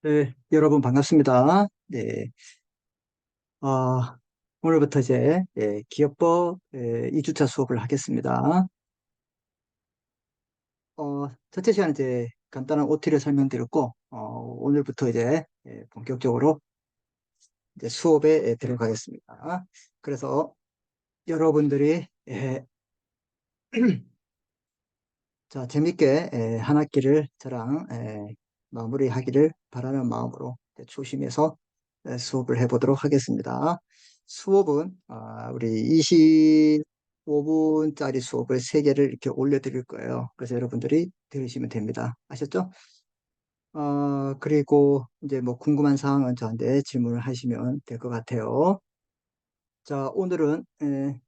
네, 여러분 반갑습니다. 네, 어, 오늘부터 이제 기업법 2주차 수업을 하겠습니다. 첫째 시간 이제 간단한 OT를 설명드렸고, 오늘부터 이제 본격적으로 이제 수업에 들어가겠습니다. 그래서 여러분들이 자, 재밌게 한 학기를 저랑 마무리하기를 바라는 마음으로 초심에서 수업을 해보도록 하겠습니다. 수업은 우리 25분짜리 수업을 3개를 이렇게 올려드릴 거예요. 그래서 여러분들이 들으시면 됩니다. 아셨죠? 그리고 이제 뭐 궁금한 사항은 저한테 질문을 하시면 될 것 같아요. 자, 오늘은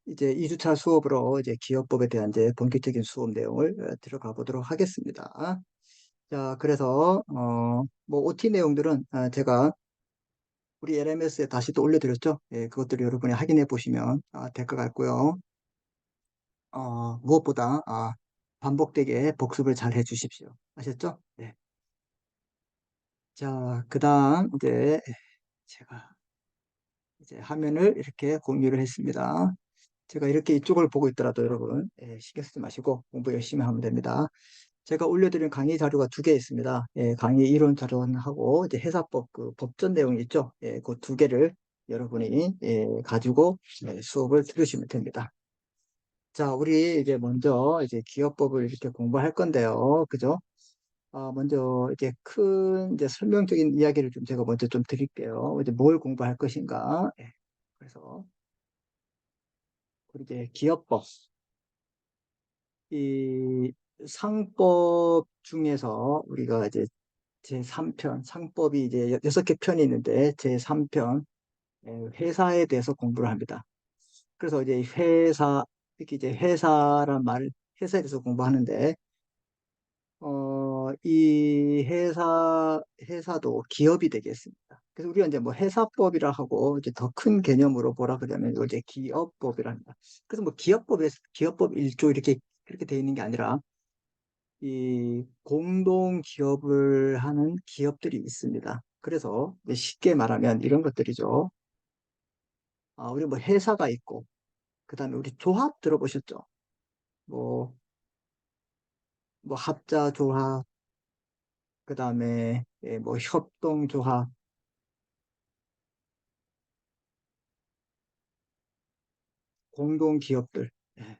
이제 2주차 수업으로 이제 기업법에 대한 이제 본격적인 수업 내용을 들어가 보도록 하겠습니다. 자, 그래서 뭐 OT 내용들은 제가 우리 LMS에 다시 또 올려드렸죠. 예, 그것들을 여러분이 확인해 보시면 될 것 같고요. 무엇보다 반복되게 복습을 잘 해주십시오. 아셨죠? 네. 자, 그다음 이제 제가 이제 화면을 이렇게 공유를 했습니다. 제가 이렇게 이쪽을 보고 있더라도 여러분 신경 쓰지 마시고 공부 열심히 하면 됩니다. 제가 올려드린 강의 자료가 2개 있습니다. 강의 이론 자료하고 이제 해사법 그 법전 내용 있죠. 그 2개를 여러분이 가지고 수업을 들으시면 됩니다. 자, 우리 이제 먼저 이제 기업법을 이렇게 공부할 건데요. 그죠? 먼저 이제 큰 이제 설명적인 이야기를 좀 제가 먼저 좀 드릴게요. 이제 뭘 공부할 것인가? 그래서 우리 이제 기업법 이 상법 중에서 우리가 이제 제3편, 상법이 이제 6개 편이 있는데 제3편 회사에 대해서 공부를 합니다. 그래서 이제 회사, 특히 이제 회사란 말, 회사에 대해서 공부하는데 이 회사도 기업이 되겠습니다. 그래서 우리가 이제 뭐 회사법이라 하고 이제 더 큰 개념으로 뭐라 그러면 이걸 이제 기업법이라 합니다. 그래서 뭐 기업법 1조 이렇게 그렇게 되어 있는 게 아니라 이 공동 기업을 하는 기업들이 있습니다. 그래서 이제 쉽게 말하면 이런 것들이죠. 우리 뭐 회사가 있고, 그 다음에 우리 조합 들어보셨죠? 뭐, 뭐 합자 조합, 그 다음에 뭐 협동 조합, 공동 기업들. 예.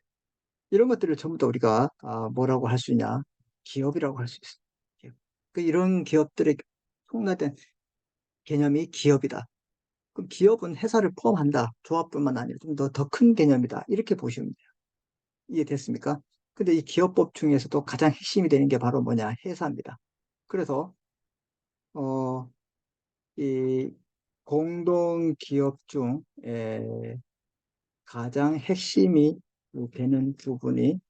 이런 것들을 전부 다 우리가 뭐라고 할 수 있냐? 기업이라고 할 수 있습니다. 기업. 그 이런 기업들의 총괄된 개념이 기업이다. 그럼 기업은 회사를 포함한다. 조합뿐만 아니라 좀 더 큰 개념이다. 이렇게 보시면 돼요. 이해됐습니까? 근데 이 기업법 중에서도 가장 핵심이 되는 게 바로 뭐냐? 회사입니다. 그래서, 어, 이 공동 기업 중 가장 핵심이 되는 부분이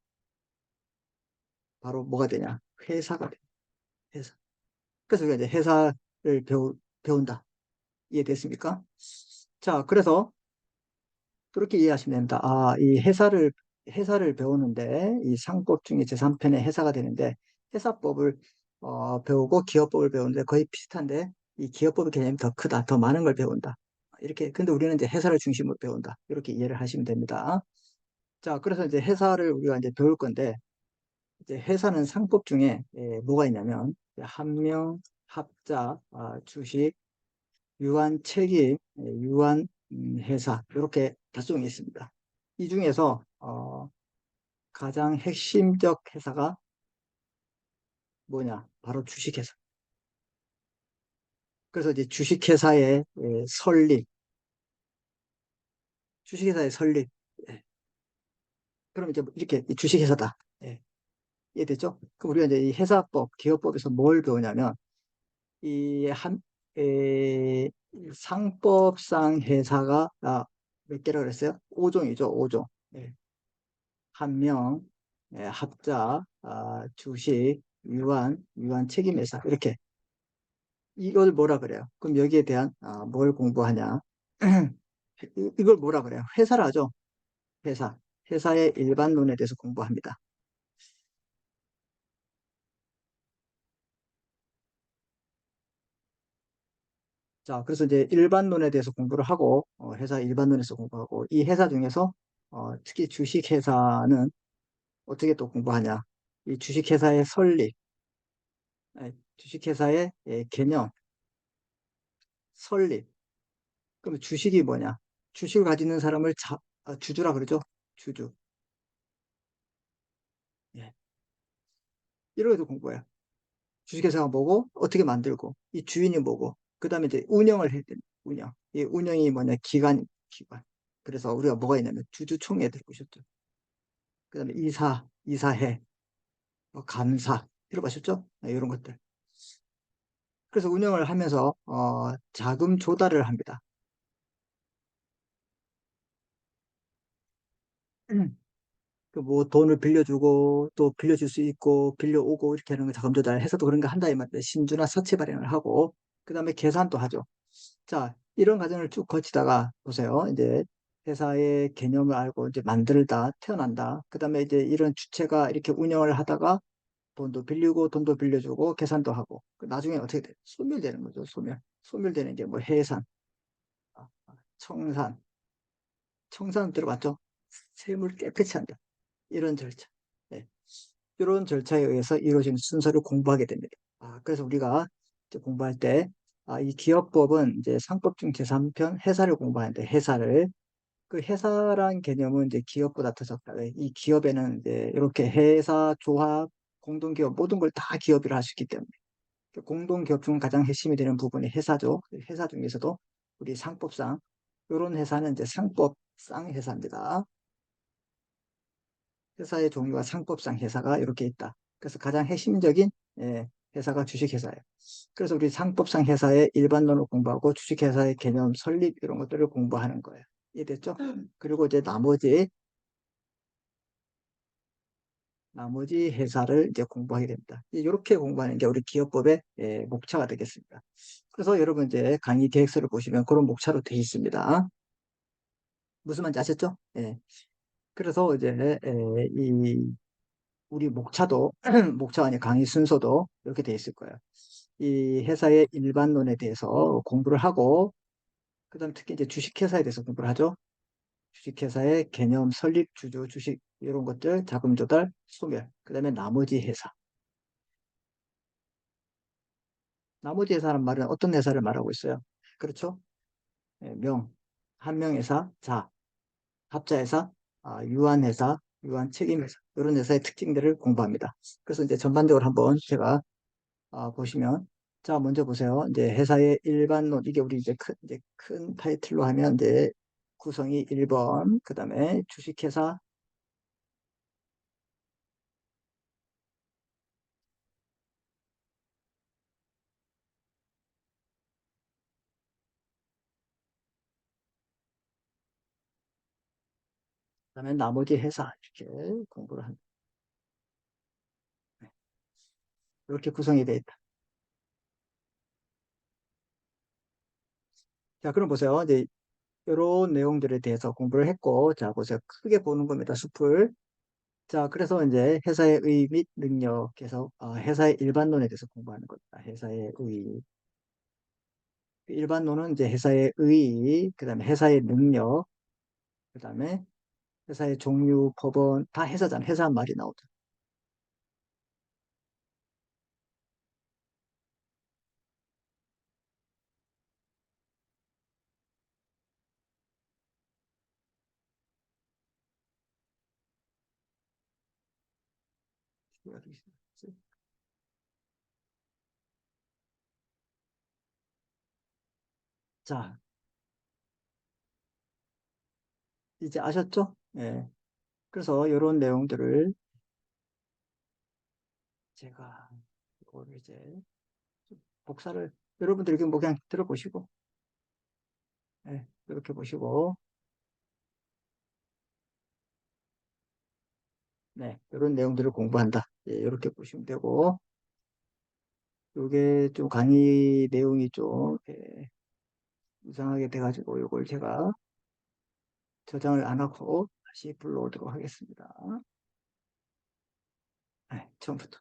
바로 뭐가 되냐? 회사가 돼. 회사. 그래서 우리가 이제 회사를 배운다. 이해됐습니까? 자, 그래서 그렇게 이해하시면 됩니다. 이 회사를 배우는데, 이 상법 중에 제3편의 회사가 되는데, 회사법을 배우고 기업법을 배우는데 거의 비슷한데, 이 기업법의 개념이 더 크다, 더 많은 걸 배운다. 이렇게, 근데 우리는 이제 회사를 중심으로 배운다. 이렇게 이해를 하시면 됩니다. 자, 그래서 이제 회사를 우리가 이제 배울 건데, 이제 회사는 상법 중에 뭐가 있냐면, 함명, 합자, 주식, 유한 책임, 유한 회사 이렇게 5종이 있습니다. 이 중에서 가장 핵심적 회사가 뭐냐? 바로 주식회사. 그래서 이제 주식회사의 설립, 주식회사의 설립. 예. 그럼 이제 이렇게 주식회사다. 예. 이해됐죠? 그럼 우리가 이제 이 회사법, 기업법에서 뭘 배우냐면 이 상법상 회사가 몇 개라고 그랬어요? 5종이죠, 5종. 한명, 합자, 주식, 유한 책임회사 이렇게 이걸 뭐라 그래요? 그럼 여기에 대한 뭘 공부하냐? 이걸 뭐라 그래요? 회사라 하죠. 회사. 회사의 일반론에 대해서 공부합니다. 자, 그래서 이제 일반론에 대해서 공부를 하고, 회사 일반론에서 공부하고, 이 회사 중에서, 특히 주식회사는 어떻게 또 공부하냐. 이 주식회사의 설립, 주식회사의 개념, 설립. 그럼 주식이 뭐냐? 주식을 가지는 사람을 주주라 그러죠? 주주. 예. 이런 것도 공부해요. 주식회사가 뭐고, 어떻게 만들고, 이 주인이 뭐고, 그 다음에 이제 운영을 해야 됩니다. 운영. 이 운영이 뭐냐? 기관. 그래서 우리가 뭐가 있냐면 주주총회 들어보셨죠? 그 다음에 이사회, 뭐 감사, 들어보셨죠? 이런 것들. 그래서 운영을 하면서, 자금 조달을 합니다. 그 뭐 돈을 빌려주고 또 빌려줄 수 있고 빌려오고 이렇게 하는 거 자금 조달해서도 그런 거 한다 이 말이에요. 신주나 사채 발행을 하고 그다음에 계산도 하죠. 자, 이런 과정을 쭉 거치다가 보세요. 이제 회사의 개념을 알고 이제 만들다 태어난다. 그다음에 이제 이런 주체가 이렇게 운영을 하다가 돈도 빌리고 돈도 빌려주고 계산도 하고 나중에 어떻게 돼? 소멸되는 거죠. 소멸되는 게 뭐 해산, 청산, 청산 들어봤죠? 세물 깨끗이 한다. 이런 절차. 네. 이런 절차에 의해서 이루어지는 순서를 공부하게 됩니다. 그래서 우리가 이제 공부할 때, 이 기업법은 이제 상법 중 제3편 회사를 공부하는데, 그 회사란 개념은 이제 기업보다 더 적다. 이 기업에는 이제 이렇게 회사, 조합, 공동기업 모든 걸 다 기업이라 할 수 있기 때문에. 공동기업 중 가장 핵심이 되는 부분이 회사죠. 회사 중에서도 우리 상법상, 이런 회사는 이제 상법상 회사입니다. 회사의 종류가 상법상 회사가 이렇게 있다. 그래서 가장 핵심적인 회사가 주식회사예요. 그래서 우리 상법상 회사의 일반론을 공부하고 주식회사의 개념, 설립 이런 것들을 공부하는 거예요. 이해됐죠? 그리고 이제 나머지 회사를 이제 공부하게 됩니다. 이렇게 공부하는 게 우리 기업법의 목차가 되겠습니다. 그래서 여러분 이제 강의 계획서를 보시면 그런 목차로 되어 있습니다. 무슨 말인지 아셨죠? 예. 그래서 이제 이 우리 목차도 목차가 아니 강의 순서도 이렇게 돼 있을 거예요. 이 회사의 일반론에 대해서 공부를 하고 그다음 특히 이제 주식회사에 대해서 공부를 하죠. 주식회사의 개념, 설립, 주주, 주식 이런 것들, 자금 조달, 소멸. 그다음에 나머지 회사. 나머지 회사란 말은 어떤 회사를 말하고 있어요? 그렇죠? 한명회사, 합자회사, 유한회사, 유한책임회사 이런 회사의 특징들을 공부합니다. 그래서 이제 전반적으로 한번 제가 보시면 자 먼저 보세요. 이제 회사의 일반론 이게 우리 이제 큰 타이틀로 하면 이제 구성이 1번 그다음에 주식회사 그다음에 나머지 회사 이렇게 공부를 합니다. 이렇게 구성이 되어 있다. 자 그럼 보세요. 이제 이런 내용들에 대해서 공부를 했고 자 보세요. 크게 보는 겁니다. 숲을. 자 그래서 이제 회사의 의 및 능력에서 회사의 일반론에 대해서 공부하는 겁니다. 회사의 의 일반론은 이제 회사의 의, 그다음에 회사의 능력, 그다음에 회사의 종류, 법원 다 회사잖아. 회사 한 말이 나오죠. 자, 이제 아셨죠? 예. 그래서 이런 내용들을 제가 이거를 이제 좀 복사를 여러분들 이렇게 뭐 그냥 들어보시고, 예, 이렇게 보시고, 네, 이런 내용들을 공부한다. 예, 이렇게 보시면 되고, 이게 좀 강의 내용이 좀 이상하게 돼가지고 이걸 제가 저장을 안 하고 다시 불러오도록 하겠습니다. 네, 처음부터.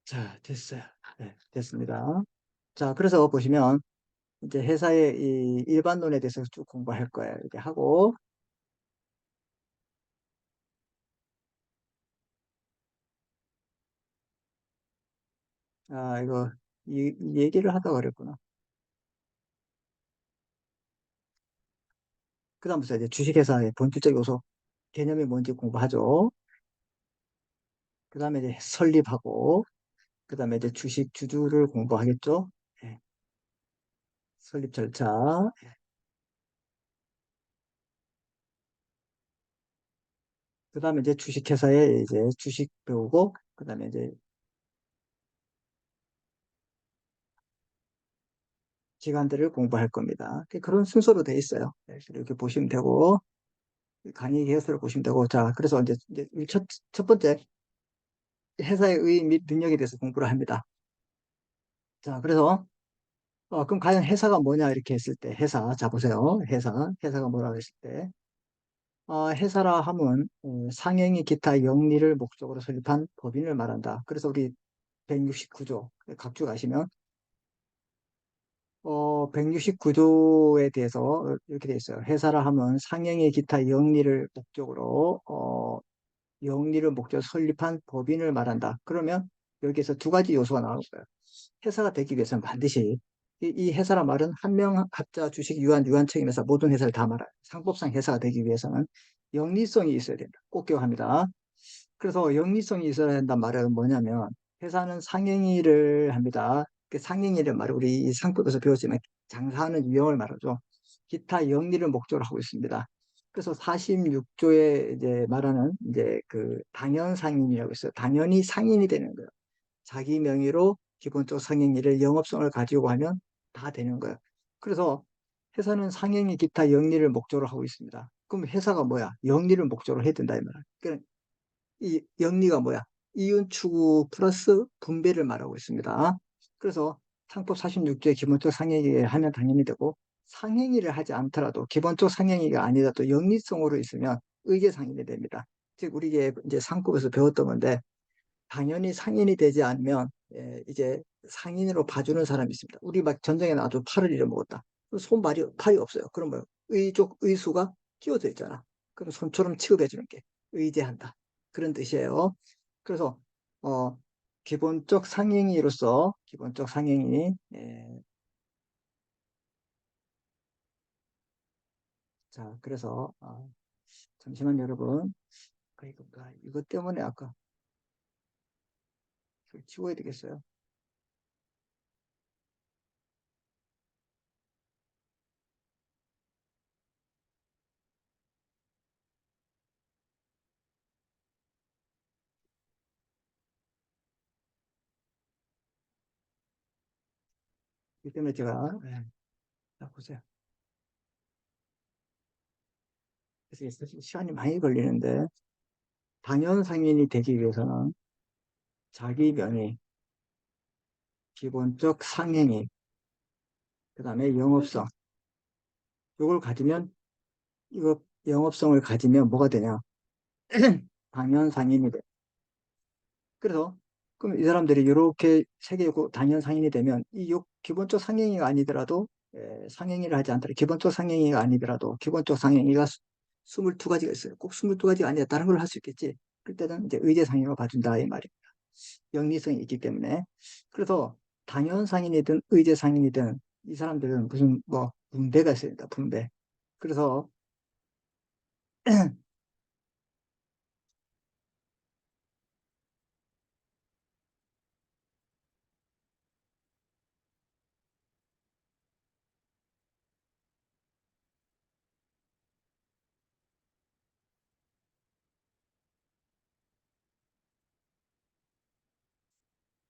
자, 됐어요. 네, 됐습니다. 자, 그래서 보시면 이제 회사의 이 일반론에 대해서 쭉 공부할 거예요. 이렇게 하고, 아, 이거, 이 얘기를 하다가 그랬구나. 그 다음부터 이제 주식회사의 본질적 요소, 개념이 뭔지 공부하죠. 그 다음에 이제 설립하고, 그 다음에 이제 주식 주주를 공부하겠죠. 예, 설립 절차. 그 다음에 이제 주식회사에 이제 주식 배우고, 그 다음에 이제 기관들을 공부할 겁니다. 그런 순서로 돼 있어요. 네, 이렇게 보시면 되고, 강의 개요서를 보시면 되고, 자, 그래서 이제 첫 번째, 회사의 의 및 능력에 대해서 공부를 합니다. 자, 그래서, 그럼 과연 회사가 뭐냐, 이렇게 했을 때, 회사, 자, 보세요. 회사가 뭐라고 했을 때, 회사라 함은 상행이 기타 영리를 목적으로 설립한 법인을 말한다. 그래서 우리 169조, 각주 아시면, 169조에 대해서 이렇게 돼 있어요. 회사라 함은 상행의 기타 영리를 목적으로, 영리를 목적으로 설립한 법인을 말한다. 그러면 여기에서 두 가지 요소가 나올 거예요. 회사가 되기 위해서는 반드시 이 회사란 말은 한 명 합자 주식 유한 책임에서 모든 회사를 다 말아요. 상법상 회사가 되기 위해서는 영리성이 있어야 된다. 꼭 기억합니다. 그래서 영리성이 있어야 한단 말은 뭐냐면 회사는 상행위를 합니다. 그 상행위를 말은 우리 이 상법에서 배웠지만 장사하는 유형을 말하죠. 기타 영리를 목적으로 하고 있습니다. 그래서 46조에 이제 말하는 이제 그 당연 상인이라고 있어요. 당연히 상인이 되는 거예요. 자기 명의로 기본적 상행위를 영업성을 가지고 하면 다 되는 거예요. 그래서 회사는 상행위 기타 영리를 목적으로 하고 있습니다. 그럼 회사가 뭐야? 영리를 목적으로 해야 된다 이 말이야. 그러니까 이 영리가 뭐야? 이윤 추구 플러스 분배를 말하고 있습니다. 그래서 상법 46조의 기본적 상행위를 하면 당연히 되고 상행위를 하지 않더라도 기본적 상행위가 아니라도 영리성으로 있으면 의계상인이 됩니다. 즉 우리가 이제 상법에서 배웠던 건데 당연히 상인이 되지 않으면 이제 상인으로 봐주는 사람이 있습니다. 우리 막 전쟁에 나가서 팔을 잃어먹었다. 팔이 없어요. 그럼 뭐 의족 의수가 끼워져 있잖아. 그럼 손처럼 취급해 주는 게 의제한다. 그런 뜻이에요. 그래서 어, 기본적 상행위 자 그래서 잠시만 여러분 이것 때문에 아까 지워야 되겠어요. 이 때문에 제가 자, 보세요. 그래서 시간이 많이 걸리는데 당연 상인이 되기 위해서는 자기 명의, 기본적 상행위, 그 다음에 영업성. 이걸 가지면, 이거 영업성을 가지면 뭐가 되냐? 당연 상인이 돼. 그래서, 그럼 이 사람들이 이렇게 세계고 당연 상인이 되면, 기본적 상행위가 아니더라도, 상행위를 하지 않더라도, 기본적 상행위가 아니더라도, 기본적 상행위가 22가지가 있어요. 꼭 22가지가 아니라 다른 걸 할 수 있겠지. 그때는 이제 의제 상행을 봐준다, 이 말이에요. 영리성이 있기 때문에. 그래서 당연 상인이든 의제 상인이든 이 사람들은 무슨 뭐 분배가 있습니다. 분배. 그래서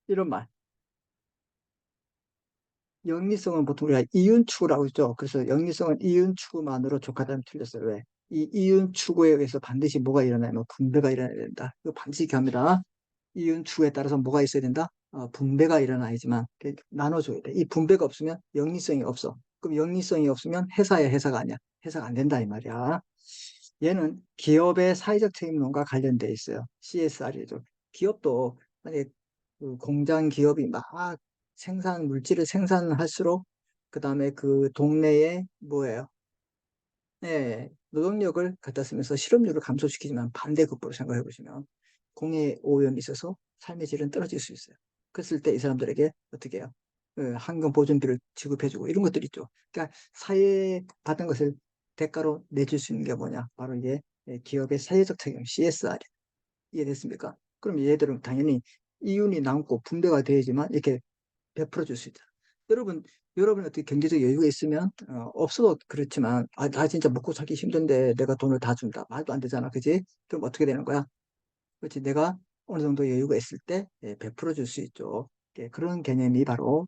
이런 말. 영리성은 보통 우리가 이윤추구라고 했죠. 그래서 영리성은 이윤추구만으로 족하다면 틀렸어요. 왜? 이 이윤추구에 의해서 반드시 뭐가 일어나면 분배가 일어나야 된다. 이거 반드시 기억합니다. 이윤추구에 따라서 뭐가 있어야 된다? 분배가 일어나야지만 나눠줘야 돼. 이 분배가 없으면 영리성이 없어. 그럼 영리성이 없으면 회사야 회사가 아니야. 회사가 안 된다 이 말이야. 얘는 기업의 사회적 책임론과 관련돼 있어요. CSR이죠. 기업도 만약에 그 공장 기업이 막 물질을 생산할수록 그 다음에 그 동네에 뭐예요? 네, 노동력을 갖다 쓰면서 실업률을 감소시키지만 반대급부로 생각해 보시면 공해 오염이 있어서 삶의 질은 떨어질 수 있어요. 그랬을 때 이 사람들에게 어떻게 해요? 환경 보존비를 지급해주고 이런 것들 있죠. 그러니까 사회 받은 것을 대가로 내줄 수 있는 게 뭐냐? 바로 이게 기업의 사회적 책임 CSR. 이해됐습니까? 그럼 얘들은 당연히 이윤이 남고 분배가 되지만 이렇게 베풀어 줄 수 있다. 여러분, 여러분 어떻게 경제적 여유가 있으면 없어도 그렇지만 나 진짜 먹고 살기 힘든데 내가 돈을 다 준다. 말도 안 되잖아. 그지? 그럼 어떻게 되는 거야? 그렇지. 내가 어느 정도 여유가 있을 때 베풀어 줄 수 있죠. 그런 개념이 바로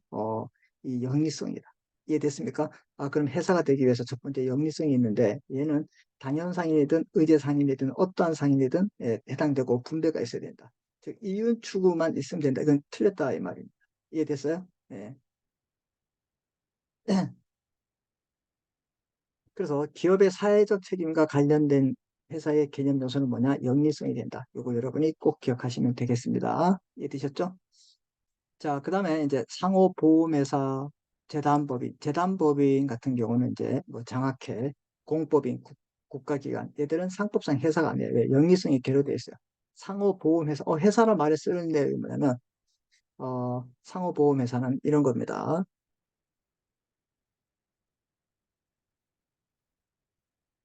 이 영리성이다. 이해됐습니까? 그럼 회사가 되기 위해서 첫 번째 영리성이 있는데 얘는 당연상인이든 의제상인이든 어떠한 상인이든 해당되고 분배가 있어야 된다. 즉 이윤 추구만 있으면 된다. 이건 틀렸다 이 말입니다. 이해됐어요? 예. 그래서 기업의 사회적 책임과 관련된 회사의 개념 요소는 뭐냐? 영리성이 된다. 이거 여러분이 꼭 기억하시면 되겠습니다. 이해되셨죠? 자, 그 다음에 이제 상호보험회사 재단법인 같은 경우는 이제 뭐 장학회, 공법인, 국가기관, 얘들은 상법상 회사가 아니에요. 왜? 영리성이 결여되어 있어요. 상호보험회사, 회사라 말을 쓰는데 뭐냐면, 상호보험회사는 이런 겁니다.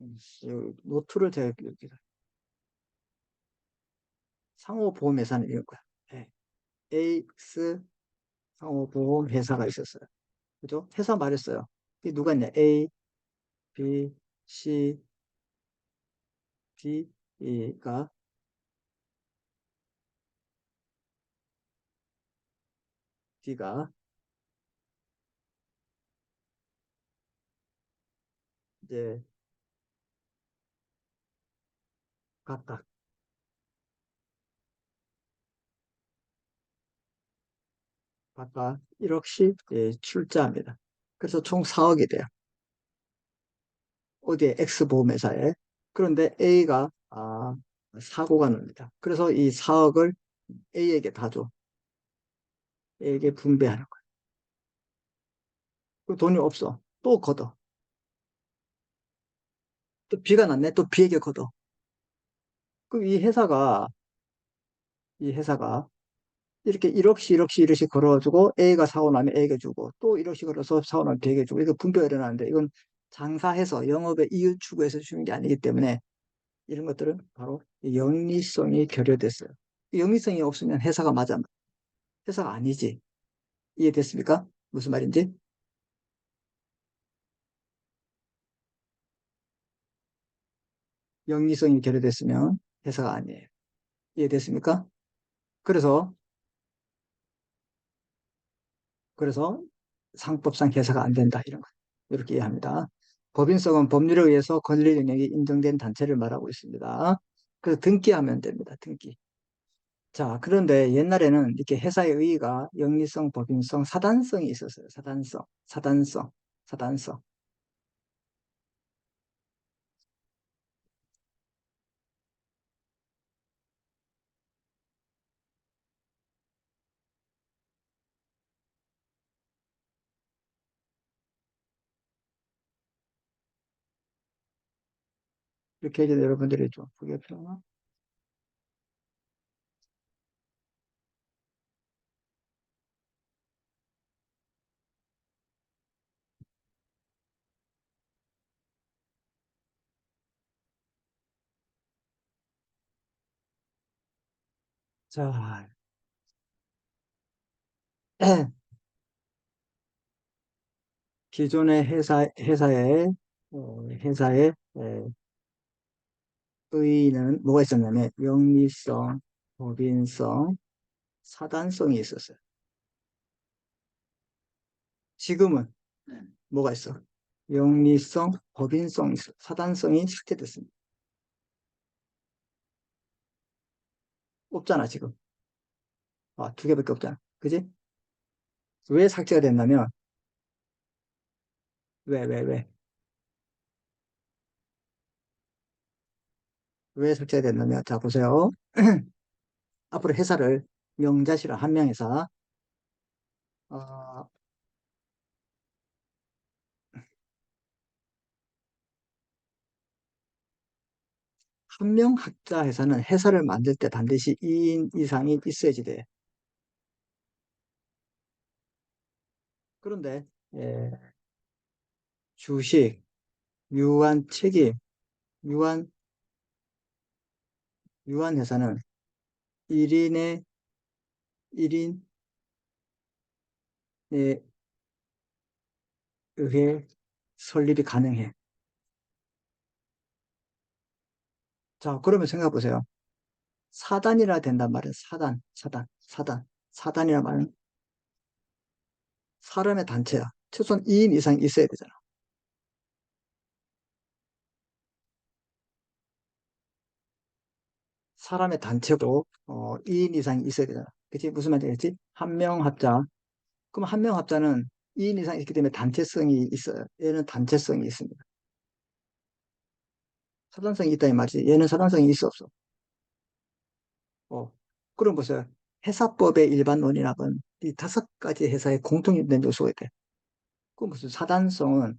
이 노트를 제가 여기 상호보험회사는 이런 거야. 네. AX 상호보험회사가 있었어요. 그죠? 회사 말했어요. 이 누가 있냐? A, B, C, D가 D가 이제 각각 각각 1억씩 출자합니다. 그래서 총 4억이 돼요. 어디에 X보험회사에. 그런데 A가 사고가 납니다. 그래서 이 4억을 A에게 다 줘. A에게 분배하는 거예요. 그 돈이 없어. 또 걷어. 또 B가 났네. 또 B에게 걷어. 그럼 이 회사가 이렇게 1억씩 1억씩 1억씩 걸어주고 A가 사고 나면 A에게 주고 또 1억씩 걸어서 사고 나면 B에게 주고 이거 분배가 일어나는데 이건 장사해서 영업의 이윤 추구해서 주는 게 아니기 때문에 이런 것들은 바로 영리성이 결여됐어요. 영리성이 없으면 회사가 맞아. 회사가 아니지. 이해됐습니까? 무슨 말인지? 영리성이 결여됐으면 회사가 아니에요. 이해됐습니까? 그래서, 그래서 상법상 회사가 안 된다. 이런 거. 이렇게 이해합니다. 법인성은 법률에 의해서 권리 능력이 인정된 단체를 말하고 있습니다. 그래서 등기하면 됩니다. 등기. 자, 그런데 옛날에는 이렇게 회사의 의의가 영리성, 법인성, 사단성이 있었어요. 사단성. 이렇게 해서 여러분들이 좀 보기 필요나? 자, 기존의 회사의 의의는 뭐가 있었냐면, 영리성, 법인성, 사단성이 있었어요. 지금은 뭐가 있어? 영리성, 법인성이 있어. 사단성이 삭제됐습니다. 없잖아, 지금. 두 개밖에 없잖아. 그지? 왜 삭제가 됐냐면, 왜? 왜 삭제가 됐냐면, 자, 보세요. 앞으로 회사를 명자시라 한 명에서 어, 한 명 학자 회사는 회사를 만들 때 반드시 2인 이상이 있어야지 돼. 그런데 예, 주식, 유한 책임, 유한 유한 회사는 1인에 1인에 의해 설립이 가능해. 자, 그러면 생각해 보세요. 사단이라 된단 말이에요. 사단이라 말은 사람의 단체야. 최소한 2인 이상 있어야 되잖아. 사람의 단체도 2인 이상이 있어야 되잖아. 그치? 무슨 말인지 한 명 합자. 그럼 한 명 합자는 2인 이상 있기 때문에 단체성이 있어요. 얘는 단체성이 있습니다. 사단성이 있다는 말이지. 얘는 사단성이 있어 없어. 어. 그럼 보세요. 회사법의 일반 논리학은 이 5가지 회사의 공통된 요소가 돼. 그 무슨 사단성은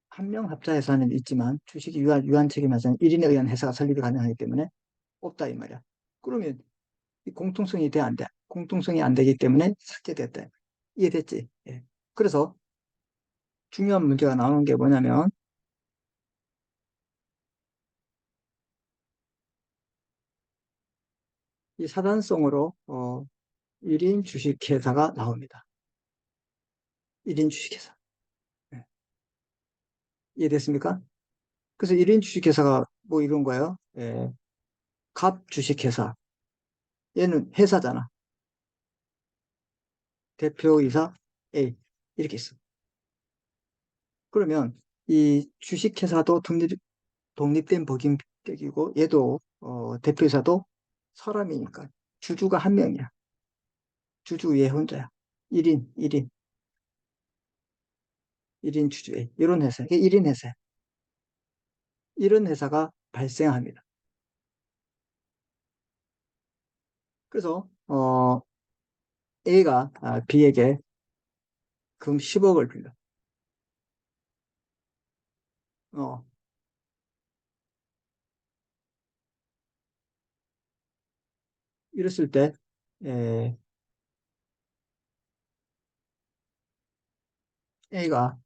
한 명 합자 회사는 있지만 주식이 유한 책임 회사는 1인에 의한 회사가 설립이 가능하기 때문에 없다 이 말이야. 그러면 이 공통성이 돼 안 돼? 공통성이 안 되기 때문에 삭제됐다. 이해됐지? 예. 그래서 중요한 문제가 나오는 게 뭐냐면 이 사단성으로 1인 주식회사가 나옵니다. 1인 주식회사. 예. 이해됐습니까? 그래서 1인 주식회사가 뭐 이런 거예요. 예. 갑 주식회사. 얘는 회사잖아. 대표이사 A. 이렇게 있어. 그러면 이 주식회사도 독립된 법인격이고 얘도 대표이사도 사람이니까 주주가 한 명이야. 주주 얘 혼자야. 1인 주주에 이런 회사, 이게 1인 회사. 이런 회사가 발생합니다. 그래서 A가 B에게 금 10억을 빌려. 어, 이랬을 때 에, A가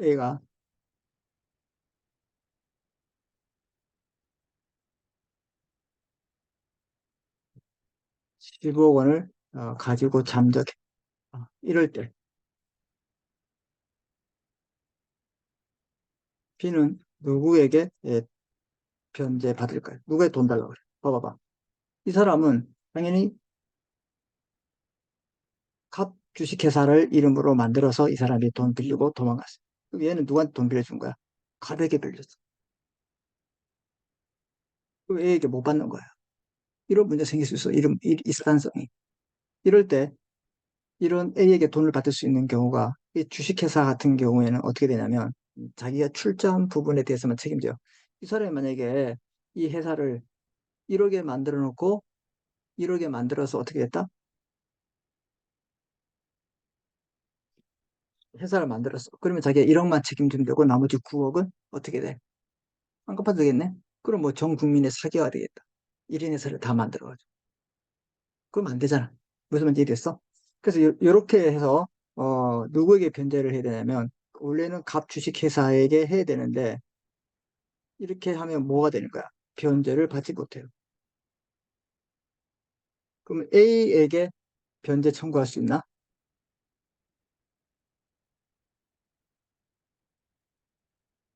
A가 15억 원을 가지고 잠적해. 이럴 때 B는 누구에게 변제 받을까요? 누구에 돈 달라고 그래? 봐봐봐. 이 사람은 당연히 갑 주식회사를 이름으로 만들어서 이 사람이 돈 빌리고 도망갔어. 그럼 얘는 누구한테 돈 빌려준 거야? 갑에게 빌렸어. 그럼 A에게 못 받는 거야. 이런 문제 생길 수 있어. 이 사단성이. 이럴 때 이런 A에게 돈을 받을 수 있는 경우가 이 주식회사 같은 경우에는 어떻게 되냐면 자기가 출자한 부분에 대해서만 책임져요. 이 사람이 만약에 이 회사를 1억에 만들어 놓고 1억에 만들어서 어떻게 됐다? 회사를 만들었어. 그러면 자기가 1억만 책임지면 되고 나머지 9억은 어떻게 돼? 안 갚아도 되겠네? 그럼 뭐 전 국민의 사기가 되겠다. 1인 회사를 다 만들어가지고. 그럼 안 되잖아. 무슨 말인지 이해됐어? 그래서 이렇게 해서 누구에게 변제를 해야 되냐면 원래는 갑 주식회사에게 해야 되는데 이렇게 하면 뭐가 되는 거야? 변제를 받지 못해요. 그럼 A에게 변제 청구할 수 있나?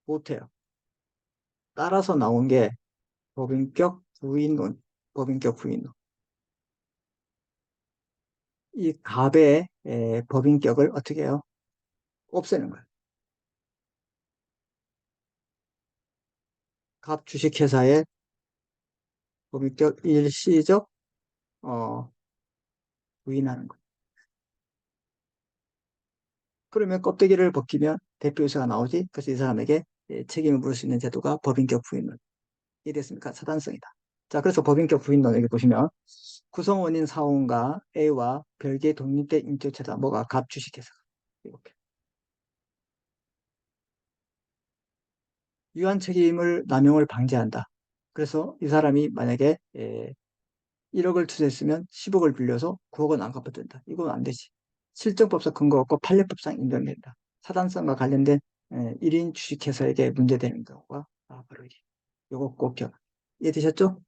못해요. 따라서 나온 게 법인격 부인론, 법인격 부인론. 이 갑의 법인격을 어떻게 해요? 없애는 거예요. 갑 주식회사의 법인격 일시적 어, 부인하는 거예요. 그러면 껍데기를 벗기면 대표이사가 나오지. 그래서 이 사람에게 책임을 물을 수 있는 제도가 법인격 부인론. 이해됐습니까? 사단성이다. 자, 그래서 법인격 부인론 여기 보시면 구성원인 사원과 A와 별개의 독립된 인격체다. 뭐가 갑 주식회사. 이렇게. 유한 책임을 남용을 방지한다. 그래서 이 사람이 만약에 1억을 투자했으면 10억을 빌려서 9억은 안 갚아준다. 이건 안 되지. 실정법상 근거 없고 판례법상 인정된다. 사단성과 관련된 1인 주식회사에게 문제되는 경우가 바로 이게. 요거 꼭 기억. 이해되셨죠?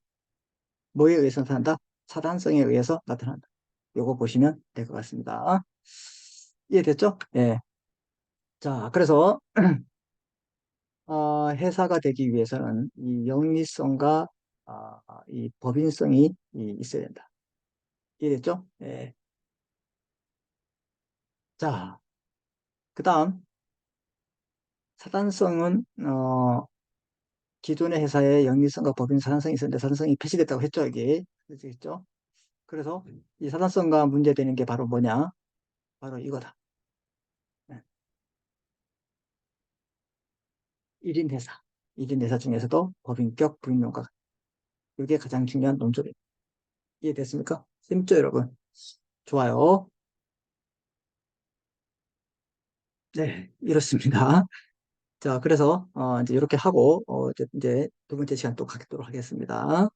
뭐에 의해서 나타난다? 사단성에 의해서 나타난다. 요거 보시면 될 것 같습니다. 이해됐죠? 예. 자, 그래서 회사가 되기 위해서는 이 영리성과 이 법인성이 있어야 된다. 이해됐죠? 예. 자, 그 다음 사단성은 기존의 회사의 영리성과 법인 사단성이 있었는데 사단성이 폐지됐다고 했죠, 이게. 그렇죠? 그래서 이 사단성과 문제되는 게 바로 뭐냐? 바로 이거다. 1인 회사. 1인 회사 중에서도 법인격 부인론가. 이게 가장 중요한 논조입니다. 이해됐습니까? 재밌죠, 여러분? 좋아요. 네, 이렇습니다. 자, 그래서 이제 이렇게 하고 이제 두 번째 시간 또 갖도록 하겠습니다.